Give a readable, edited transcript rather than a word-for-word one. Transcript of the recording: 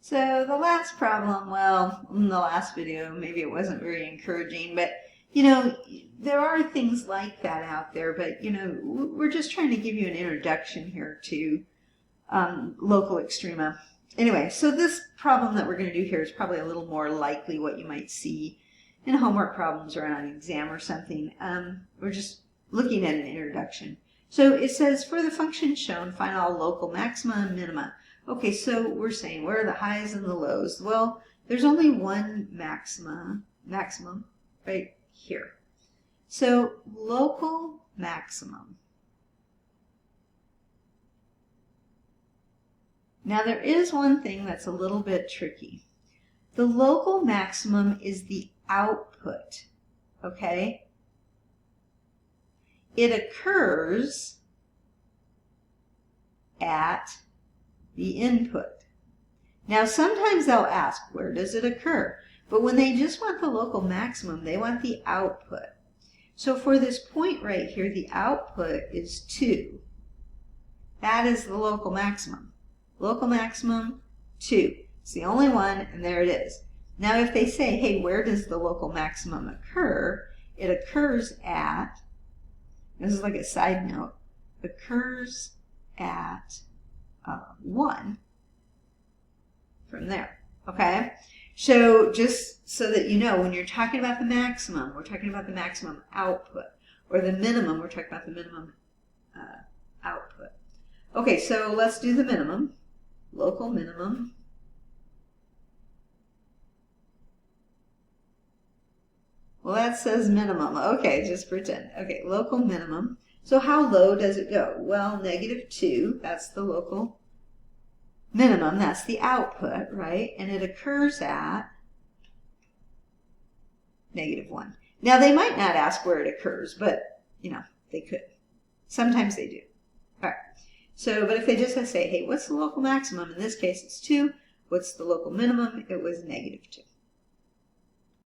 So the last problem, well, in the last video, maybe it wasn't very encouraging, but you know, there are things like that out there, but you know, we're just trying to give you an introduction here to local extrema. Anyway, so this problem that we're going to do here is probably a little more likely what you might see in homework problems or on an exam or something. We're just looking at an introduction. So it says, for the function shown, find all local maxima and minima. Okay, so we're saying, where are the highs and the lows? Well, there's only one maximum right here. So local maximum. Now there is one thing that's a little bit tricky. The local maximum is the output, okay? It occurs at the input. Now sometimes they'll ask, where does it occur? But when they just want the local maximum, they want the output. So for this point right here, the output is 2. That is the local maximum. Local maximum, 2. It's the only one, and there it is. Now if they say, hey, where does the local maximum occur? It occurs at, this is like a side note, occurs at 1 from there, okay? So just so that you know, when you're talking about the maximum, we're talking about the maximum output, or the minimum, we're talking about the minimum output. Okay, so let's do the minimum, local minimum. Well, that says minimum. Okay, just pretend. Okay, local minimum. So how low does it go? Well, -2, that's the local minimum. That's the output, right? And it occurs at -1. Now, they might not ask where it occurs, but, you know, they could. Sometimes they do. All right. So, but if they just say, hey, what's the local maximum? In this case, it's 2. What's the local minimum? It was -2.